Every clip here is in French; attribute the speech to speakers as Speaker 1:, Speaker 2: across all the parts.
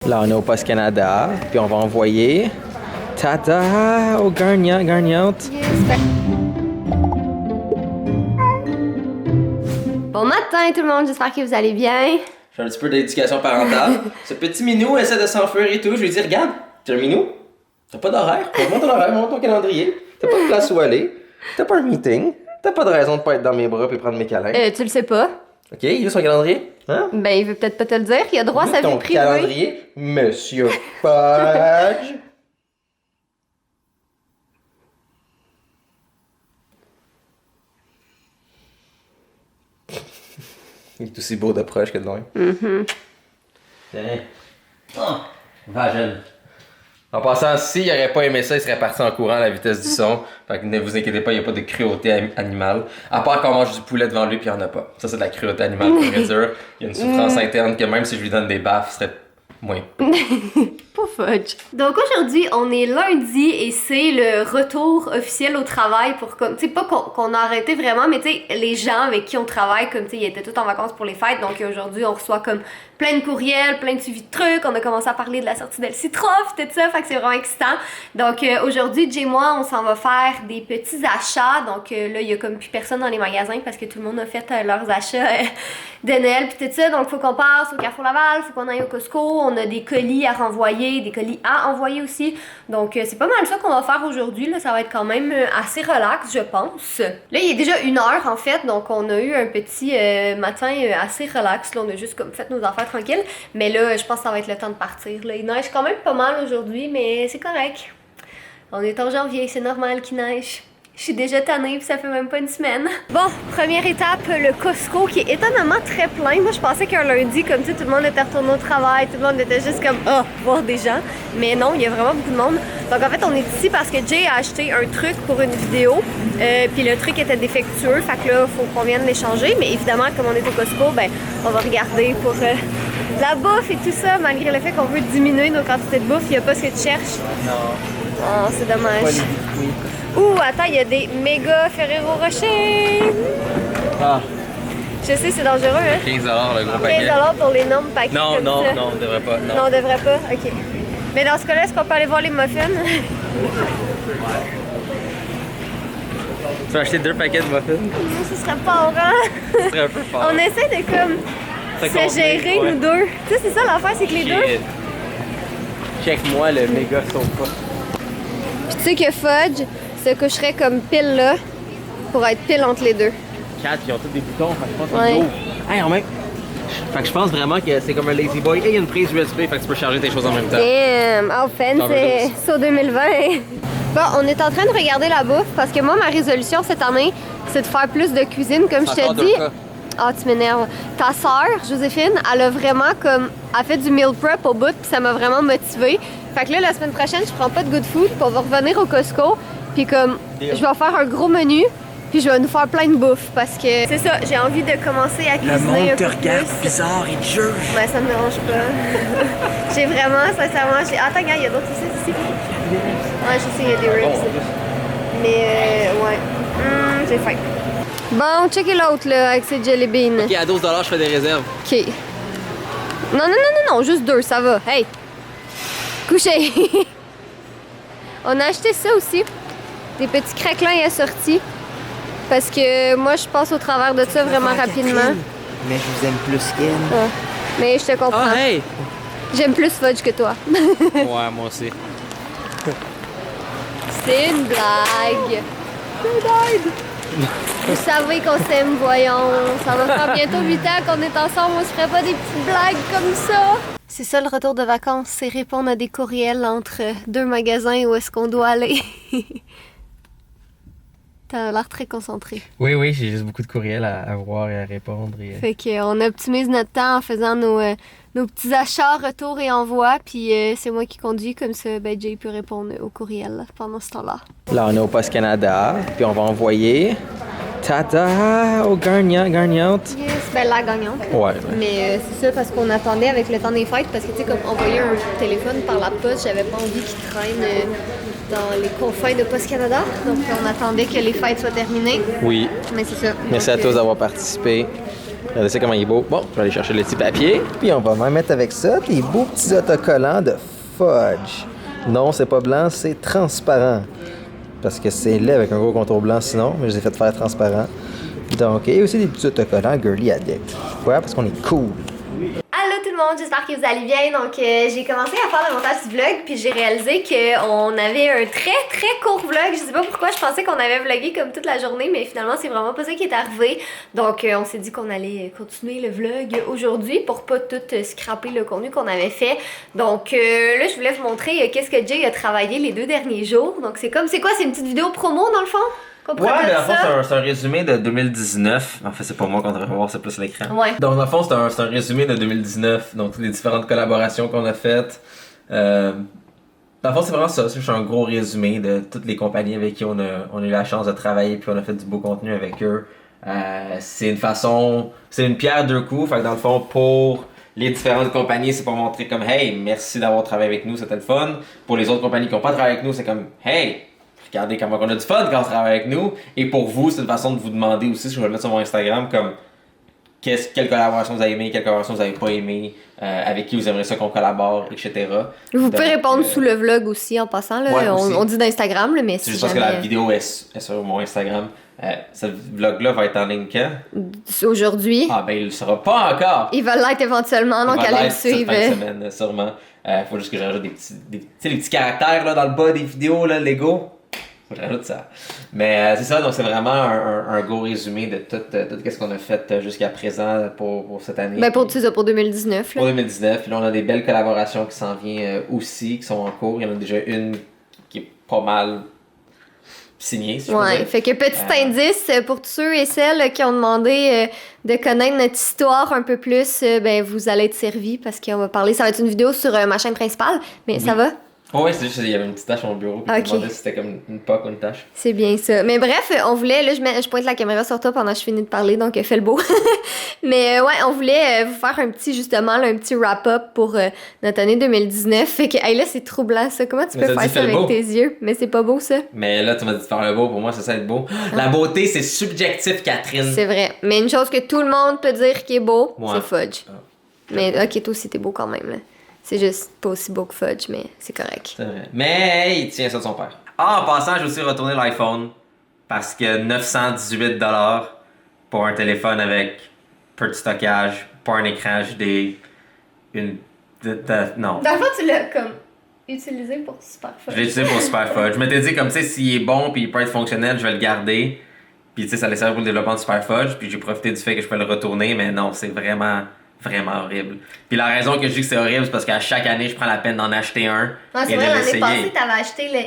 Speaker 1: Là, on est au Poste Canada, puis on va envoyer Tata au gagnante.
Speaker 2: Yes. Bon matin tout le monde, j'espère que vous allez bien.
Speaker 1: J'ai un petit peu d'éducation parentale. Ce petit minou essaie de s'enfuir et tout. Je lui dis, regarde, t'es un minou, t'as pas d'horaire, montre ton horaire, montre ton calendrier, t'as pas de place où aller, t'as pas un meeting, t'as pas de raison de pas être dans mes bras et prendre mes câlins.
Speaker 2: Tu le sais pas?
Speaker 1: Ok, il veut son calendrier? Hein?
Speaker 2: Ben, il veut peut-être pas te le dire, il a droit à sa vie privée.
Speaker 1: Ton calendrier, Monsieur Fudge. Il est aussi beau d'approche que de loin. Tiens. Oh, va jeune. En passant, s'il n'aurait pas aimé ça, il serait parti en courant à la vitesse du son. Fait que ne vous inquiétez pas, il n'y a pas de cruauté animale. À part qu'on mange du poulet devant lui, puis il n'y en a pas. Ça, c'est de la cruauté animale, pour vrai dire. Il y a une souffrance interne que même si je lui donne des baffes, ce serait moins.
Speaker 2: Pas fudge. Donc aujourd'hui, on est lundi et c'est le retour officiel au travail pour comme, tu sais, pas qu'on a arrêté vraiment, mais tu sais, les gens avec qui on travaille, comme tu sais, ils étaient tous en vacances pour les fêtes, donc aujourd'hui, on reçoit comme plein de courriels, plein de suivis de trucs, on a commencé à parler de la sortie d'Elsie Troff, tout ça, fait que c'est vraiment excitant. Donc aujourd'hui, Jay et moi, on s'en va faire des petits achats, donc là, il y a comme plus personne dans les magasins parce que tout le monde a fait leurs achats de Noël pis tout ça, donc faut qu'on passe au Carrefour Laval, faut qu'on aille au Costco, on a des colis à renvoyer, des colis à envoyer aussi, donc c'est pas mal ça qu'on va faire aujourd'hui, là, ça va être quand même assez relax, je pense. Là, il est déjà 1h en fait, donc on a eu un petit matin assez relax, là, on a juste comme fait nos affaires tranquilles, mais là, je pense que ça va être le temps de partir, là. Il neige quand même pas mal aujourd'hui, mais c'est correct. On est en janvier, c'est normal qu'il neige. Je suis déjà tannée puis ça fait même pas une semaine. Bon, première étape, le Costco qui est étonnamment très plein. Moi, je pensais qu'un lundi, comme tu sais, tout le monde était retourné au travail, tout le monde était juste comme, voir des gens. Mais non, il y a vraiment beaucoup de monde. Donc en fait, on est ici parce que Jay a acheté un truc pour une vidéo. Puis le truc était défectueux, fait que là, il faut qu'on vienne l'échanger. Mais évidemment, comme on est au Costco, ben, on va regarder pour la bouffe et tout ça, malgré le fait qu'on veut diminuer nos quantités de bouffe. Il n'y a pas ce que tu cherches.
Speaker 1: Non.
Speaker 2: Oh, c'est dommage. Ouh, attends, il y a des méga Ferrero Rocher.
Speaker 1: Ah.
Speaker 2: Je sais, c'est dangereux, hein?
Speaker 1: 15$ le gros paquet.
Speaker 2: 15$ pour l'énorme paquet.
Speaker 1: Non,
Speaker 2: comme
Speaker 1: non,
Speaker 2: ça.
Speaker 1: non, on devrait pas. Non,
Speaker 2: Non, on devrait pas? Ok. Mais dans ce cas-là, est-ce qu'on peut aller voir les muffins?
Speaker 1: Tu vas acheter 2 paquets de muffins?
Speaker 2: Ce serait fort, hein?
Speaker 1: Ce serait un peu fort.
Speaker 2: On essaie de comme se gérer,
Speaker 1: ouais.
Speaker 2: nous deux. Tu sais, c'est ça l'affaire, c'est que les deux.
Speaker 1: Check-moi le méga sofa.
Speaker 2: Puis tu sais que Fudge se coucherait comme pile là pour être pile entre les deux.
Speaker 1: 4, ils ont tous des boutons, fait que je pense
Speaker 2: Ouais.
Speaker 1: que c'est hey, en même. Fait que je pense vraiment que c'est comme un lazy boy. Et il y a une prise USB, fait que tu peux charger tes choses en même temps.
Speaker 2: Damn! Oh, fancy! So 2020! Bon, on est en train de regarder la bouffe parce que moi, ma résolution cette année, c'est de faire plus de cuisine, comme je te dis. Ah, tu m'énerves. Ta sœur, Joséphine, elle a vraiment comme. Elle fait du meal prep au bout, puis ça m'a vraiment motivée. Fait que là, la semaine prochaine, je prends pas de good food, puis on va revenir au Costco, puis comme. Je vais faire un gros menu, puis je vais nous faire plein de bouffe parce que. C'est ça, j'ai envie de commencer à cuisiner.
Speaker 1: Le monde
Speaker 2: un
Speaker 1: te
Speaker 2: peu
Speaker 1: regarde
Speaker 2: plus.
Speaker 1: bizarre, il te juge.
Speaker 2: Ouais, ça me dérange pas. J'ai vraiment, sincèrement. Attends, regarde, il y a d'autres ici. Ouais, je sais, il y a des ribs. Mais, ouais. J'ai faim. Bon, checkez l'autre, là, avec ses jelly beans.
Speaker 1: Ok, à 12$, je fais des réserves.
Speaker 2: OK. Non, juste 2, ça va. Hey! Couché! On a acheté ça aussi. Des petits craquelins assortis. Parce que moi, je passe au travers de ça vraiment rapidement.
Speaker 3: Mais je vous aime plus qu'elle.
Speaker 2: Ah. Mais je te comprends.
Speaker 1: Ah, hey!
Speaker 2: J'aime plus Fudge que toi.
Speaker 1: Ouais, moi aussi.
Speaker 2: C'est une blague. Vous savez qu'on s'aime, voyons. Ça va faire bientôt 8 ans qu'on est ensemble, on se ferait pas des petites blagues comme ça. C'est ça le retour de vacances, c'est répondre à des courriels entre 2 magasins où est-ce qu'on doit aller. T'as l'air très concentré.
Speaker 1: Oui, j'ai juste beaucoup de courriels à voir et à répondre.
Speaker 2: Fait qu'on optimise notre temps en faisant nos petits achats, retour et envoi. Puis c'est moi qui conduis, comme ça, ben Jay peut répondre aux courriels pendant ce temps-là.
Speaker 1: Là, on est au Poste Canada, puis on va envoyer Tata au gagnante.
Speaker 2: Yes, ben la gagnante.
Speaker 1: Ouais.
Speaker 2: Mais c'est ça parce qu'on attendait avec le temps des fêtes, parce que tu sais, comme envoyer un téléphone par la poste, j'avais pas envie qu'il traîne dans les confins de Poste Canada. Donc on attendait que les fêtes soient terminées.
Speaker 1: Oui.
Speaker 2: Mais c'est ça.
Speaker 1: Merci
Speaker 2: donc,
Speaker 1: à tous d'avoir participé. Regardez ça comment il est beau. Bon, je vais aller chercher le petit papier.
Speaker 3: Puis on va même mettre avec ça des beaux petits autocollants de fudge. Non, c'est pas blanc, c'est transparent. Parce que c'est laid avec un gros contour blanc sinon, mais je les ai fait faire transparent. Donc, et aussi des petits autocollants Girly Addict. Pourquoi? Parce qu'on est cool.
Speaker 2: Allô tout le monde, j'espère que vous allez bien. Donc j'ai commencé à faire le montage du vlog puis j'ai réalisé qu'on avait un très court vlog. Je sais pas pourquoi, je pensais qu'on avait vlogué comme toute la journée, mais finalement c'est vraiment pas ça qui est arrivé. Donc on s'est dit qu'on allait continuer le vlog aujourd'hui pour pas tout scraper le contenu qu'on avait fait. Donc là je voulais vous montrer qu'est-ce que Jay a travaillé les 2 derniers jours. Donc c'est quoi? C'est une petite vidéo promo dans le fond?
Speaker 1: Ouais, mais dans le fond, c'est un résumé de 2019. En fait, c'est pas moi qu'on devrait voir, c'est plus l'écran.
Speaker 2: Ouais.
Speaker 1: Donc, dans le fond, c'est un résumé de 2019. Donc, toutes les différentes collaborations qu'on a faites. Dans le fond, c'est vraiment ça. C'est un gros résumé de toutes les compagnies avec qui on a eu la chance de travailler. Puis, on a fait du beau contenu avec eux. C'est une pierre deux coups. Fait que dans le fond, pour les différentes compagnies, c'est pour montrer comme, hey, merci d'avoir travaillé avec nous, c'était le fun. Pour les autres compagnies qui n'ont pas travaillé avec nous, c'est comme, hey, regardez comment on a du fun quand on travaille avec nous. Et pour vous, c'est une façon de vous demander aussi, si je vais le mettre sur mon Instagram, comme quelle collaboration vous avez aimé, quelle collaboration vous avez pas aimé, avec qui vous aimeriez ça qu'on collabore, etc.
Speaker 2: Vous pouvez répondre sous le vlog aussi en passant. Là.
Speaker 1: Ouais, aussi.
Speaker 2: On dit d'Instagram, là, mais
Speaker 1: C'est
Speaker 2: si
Speaker 1: juste parce que la
Speaker 2: jamais...
Speaker 1: vidéo est sur mon Instagram. Ce vlog-là va être en ligne quand?
Speaker 2: Aujourd'hui.
Speaker 1: Ah ben il le sera pas encore!
Speaker 2: Il va l'être éventuellement, donc allez le suivre.
Speaker 1: Cette fin de semaine, sûrement. Faut juste que j'ajoute des petits caractères là, dans le bas des vidéos, là, Lego. J'ajoute ça. Mais c'est ça, donc c'est vraiment un gros résumé de tout ce qu'on a fait jusqu'à présent pour cette année.
Speaker 2: Ben pour 2019. Là.
Speaker 1: Pour 2019. Puis là, on a des belles collaborations qui s'en viennent aussi, qui sont en cours. Il y en a déjà une qui est pas mal signée, si je peux dire.
Speaker 2: Fait que petit indice pour tous ceux et celles qui ont demandé de connaître notre histoire un peu plus, ben vous allez être servis parce qu'on va parler. Ça va être une vidéo sur ma chaîne principale, mais
Speaker 1: Oui.
Speaker 2: ça va?
Speaker 1: Oh oui, c'est juste qu'il y avait une petite tache sur mon bureau. Puis je me demandais si c'était comme une poque ou une tache.
Speaker 2: C'est bien ça. Mais bref, on voulait, là, je pointe la caméra sur toi pendant que je finis de parler, donc fais le beau. Mais ouais, on voulait vous faire un petit wrap-up pour notre année 2019. Fait que, hey, là, c'est troublant ça. Comment tu peux faire ça avec tes yeux? Mais c'est pas beau ça.
Speaker 1: Mais là, tu m'as dit de faire le beau. Pour moi, c'est ça être beau. La beauté, c'est subjectif, Catherine.
Speaker 2: C'est vrai. Mais une chose que tout le monde peut dire qui est beau, c'est Fudge.
Speaker 1: Ah.
Speaker 2: Mais ok, toi aussi, t'es beau quand même, là. C'est juste pas aussi beau que Fudge, mais c'est correct.
Speaker 1: C'est vrai. Mais il tient ça de son père. Ah, en passant, j'ai aussi retourné l'iPhone. Parce que 918$ pour un téléphone avec peu de stockage, pas un écran HD, non.
Speaker 2: Dans le fond, tu l'as comme utilisé pour Super Fudge.
Speaker 1: Je l'ai utilisé pour Super Fudge. Je m'étais dit, comme tu sais, s'il est bon puis il peut être fonctionnel, je vais le garder. Puis tu sais, ça allait servir pour le développement de Super Fudge. Puis j'ai profité du fait que je peux le retourner, mais non, c'est vraiment horrible. Puis la raison que je dis que c'est horrible, c'est parce qu'à chaque année, je prends la peine d'en acheter un.
Speaker 2: Non, c'est
Speaker 1: et
Speaker 2: vrai,
Speaker 1: de
Speaker 2: l'année
Speaker 1: l'essayer.
Speaker 2: passée, t'avais acheté le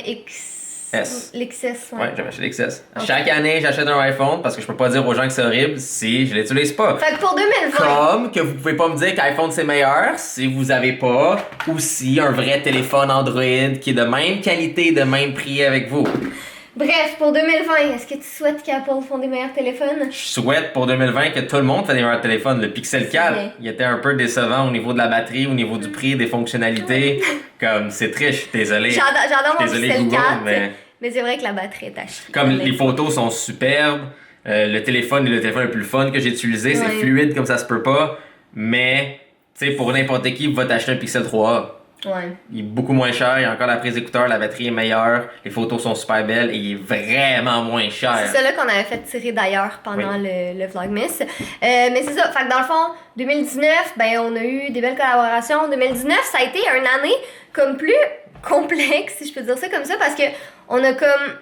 Speaker 2: l'XS.
Speaker 1: Ouais, j'avais acheté l'XS. Chaque année, j'achète un iPhone parce que je peux pas dire aux gens que c'est horrible si je l'utilise pas.
Speaker 2: Fait que pour 2020.
Speaker 1: Comme que vous pouvez pas me dire qu'iPhone c'est meilleur si vous avez pas aussi un vrai téléphone Android qui est de même qualité, de même prix avec vous.
Speaker 2: Bref, pour 2020, est-ce que tu souhaites qu'Apple font des meilleurs téléphones?
Speaker 1: Je souhaite pour 2020 que tout le monde fait des meilleurs téléphones. Le Pixel 4, il était un peu décevant au niveau de la batterie, au niveau du prix, des fonctionnalités. Comme, c'est triste, désolé.
Speaker 2: J'adore mon
Speaker 1: Désolé
Speaker 2: Pixel
Speaker 1: Google,
Speaker 2: 4,
Speaker 1: mais
Speaker 2: c'est vrai que la batterie est à chier.
Speaker 1: comme les photos sont superbes, le téléphone est le téléphone le plus fun que j'ai utilisé, c'est fluide comme ça se peut pas, mais tu sais, pour n'importe qui, va t'acheter un Pixel 3A.
Speaker 2: Ouais.
Speaker 1: Il est beaucoup moins cher, il y a encore la prise d'écouteur, la batterie est meilleure, les photos sont super belles et il est vraiment moins cher.
Speaker 2: C'est ça là qu'on avait fait tirer d'ailleurs pendant le Vlogmas. Mais c'est ça, fait que dans le fond, 2019, ben on a eu des belles collaborations. 2019, ça a été une année comme plus complexe, si je peux dire ça comme ça, parce que on a comme...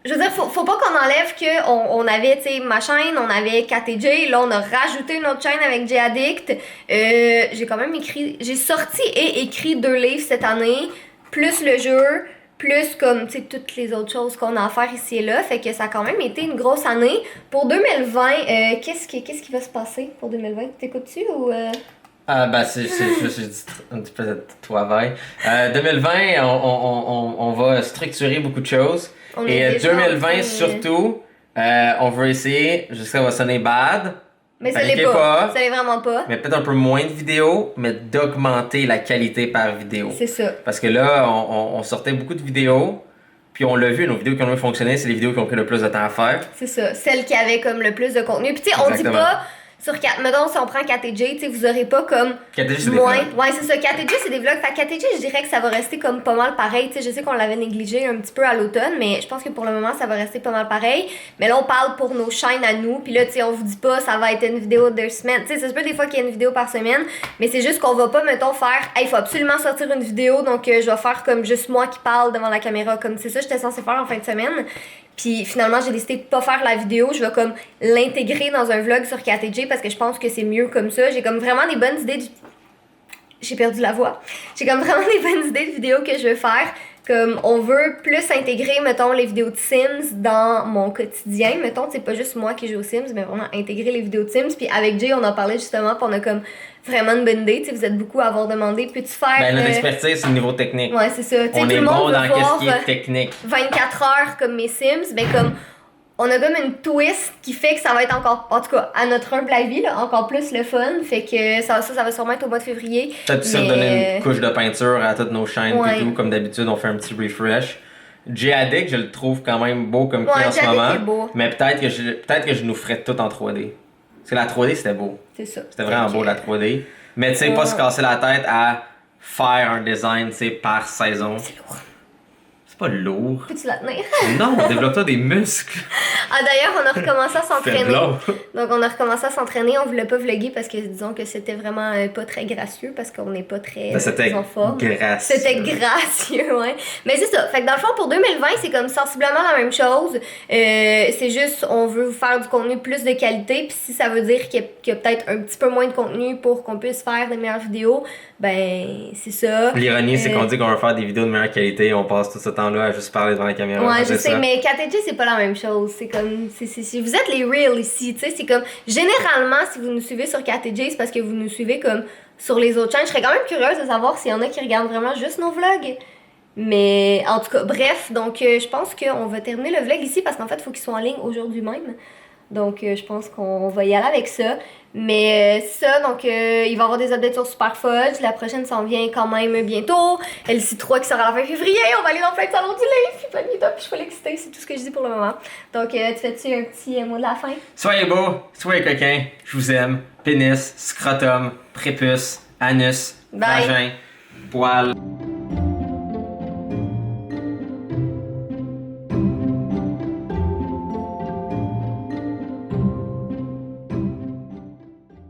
Speaker 2: Je veux dire, faut pas qu'on enlève qu'on avait, tu sais, ma chaîne, on avait KTJ, là on a rajouté une autre chaîne avec J-Addict. J'ai quand même j'ai sorti et écrit 2 livres cette année, plus le jeu, plus comme, tu sais, toutes les autres choses qu'on a à faire ici et là. Fait que ça a quand même été une grosse année. Pour 2020, qu'est-ce qui va se passer pour 2020? T'écoutes-tu ou...
Speaker 1: Ben, c'est juste un petit peu de travail. 2020, on va structurer beaucoup de choses. Et 2020 surtout, on veut essayer, je sais que ça va sonner bad,
Speaker 2: mais ça l'est pas. Ça l'est vraiment pas.
Speaker 1: Mais peut-être un peu moins de vidéos, mais d'augmenter la qualité par vidéo.
Speaker 2: C'est ça.
Speaker 1: Parce que là, on sortait beaucoup de vidéos, puis on l'a vu, nos vidéos qui ont mieux fonctionné, c'est les vidéos qui ont pris le plus de temps à faire.
Speaker 2: C'est ça, celles qui avaient comme le plus de contenu. Puis tu sais, on dit pas... mettons, si on prend KTJ, tu sais, vous aurez pas comme.
Speaker 1: KTJ, c'est des
Speaker 2: moins.
Speaker 1: vlogs.
Speaker 2: Ouais, c'est ça. KTJ, c'est des vlogs. Fait que KTJ, je dirais que ça va rester comme pas mal pareil. Tu sais, je sais qu'on l'avait négligé un petit peu à l'automne, mais je pense que pour le moment, ça va rester pas mal pareil. Mais là, on parle pour nos chaînes à nous. Puis là, tu sais, on vous dit pas, ça va être une vidéo 2 semaines. Tu sais, ça se peut des fois qu'il y ait une vidéo par semaine, mais c'est juste qu'on va pas, mettons, faire, hey, il faut absolument sortir une vidéo, donc je vais faire comme juste moi qui parle devant la caméra. Comme c'est ça, j'étais censée faire en fin de semaine. Puis finalement, j'ai décidé de pas faire la vidéo. Je vais comme l'intégrer dans un vlog sur KTJ parce que je pense que c'est mieux comme ça. J'ai comme vraiment des bonnes idées. J'ai perdu la voix. J'ai comme vraiment des bonnes idées de vidéos que je veux faire. Comme on veut plus intégrer, mettons, les vidéos de Sims dans mon quotidien. Mettons, c'est pas juste moi qui joue aux Sims, mais vraiment intégrer les vidéos de Sims. Puis avec Jay, on en parlait justement, puis on a comme vraiment une bonne idée. Tu sais, vous êtes beaucoup à avoir demandé. Peux-tu faire.
Speaker 1: Ben, notre expertise, c'est le niveau technique.
Speaker 2: Ouais, c'est ça.
Speaker 1: On est bon dans qu'est-ce qui est technique.
Speaker 2: 24 heures comme mes Sims, ben comme. On a comme une twist qui fait que ça va être encore, en tout cas, à notre humble avis, là, encore plus le fun. Fait que ça va sûrement être au mois de février.
Speaker 1: Peut-être aussi redonner une couche de peinture à toutes nos chaînes et tout. Comme d'habitude, on fait un petit refresh. J-Addict, je le trouve quand même beau comme qui en ce moment.
Speaker 2: Beau.
Speaker 1: Mais peut-être que je nous ferais tout en 3D. Parce que la 3D, c'était beau.
Speaker 2: C'est ça.
Speaker 1: C'était vraiment beau la 3D. Mais tu sais, pas se casser la tête à faire un design, tu sais, par saison.
Speaker 2: C'est lourd.
Speaker 1: C'est pas lourd.
Speaker 2: Peux-tu la tenir?
Speaker 1: Non, développe-toi des muscles.
Speaker 2: Ah d'ailleurs, on a recommencé à s'entraîner.
Speaker 1: Fais-le.
Speaker 2: Donc on a recommencé à s'entraîner. On voulait pas vlogger parce que disons que c'était vraiment pas très gracieux parce qu'on n'est pas très
Speaker 1: C'était
Speaker 2: en forme.
Speaker 1: gracieux.
Speaker 2: C'était gracieux, ouais. Mais c'est ça. Fait que dans le fond, pour 2020, c'est comme sensiblement la même chose. C'est juste, on veut vous faire du contenu plus de qualité. Puis si ça veut dire qu'il y a peut-être un petit peu moins de contenu pour qu'on puisse faire des meilleures vidéos, ben c'est ça.
Speaker 1: L'ironie, c'est qu'on dit qu'on va faire des vidéos de meilleure qualité et on passe tout ce temps-là à juste parler devant la caméra.
Speaker 2: Ouais, je sais,
Speaker 1: ça.
Speaker 2: mais KTJ, c'est pas la même chose. C'est comme. Vous êtes les real ici, tu sais. C'est comme. Généralement, si vous nous suivez sur KTJ, c'est parce que vous nous suivez comme sur les autres chaînes. Je serais quand même curieuse de savoir s'il y en a qui regardent vraiment juste nos vlogs. Mais en tout cas, bref, donc je pense qu'on va terminer le vlog ici parce qu'en fait, il faut qu'il soit en ligne aujourd'hui même. Donc je pense qu'on va y aller avec ça. Mais ça, donc il va y avoir des updates sur Super Fudge. La prochaine s'en vient quand même bientôt. LC3 qui sera à la fin février. On va aller dans plein de salons du livre. Puis plein de meet-up, puis je suis pas excitée. C'est tout ce que je dis pour le moment. Donc tu fais-tu un petit mot de la fin?
Speaker 1: Soyez beaux, soyez coquins, je vous aime. Pénis, scrotum, prépuce, anus,
Speaker 2: Bye.
Speaker 1: vagin, poil.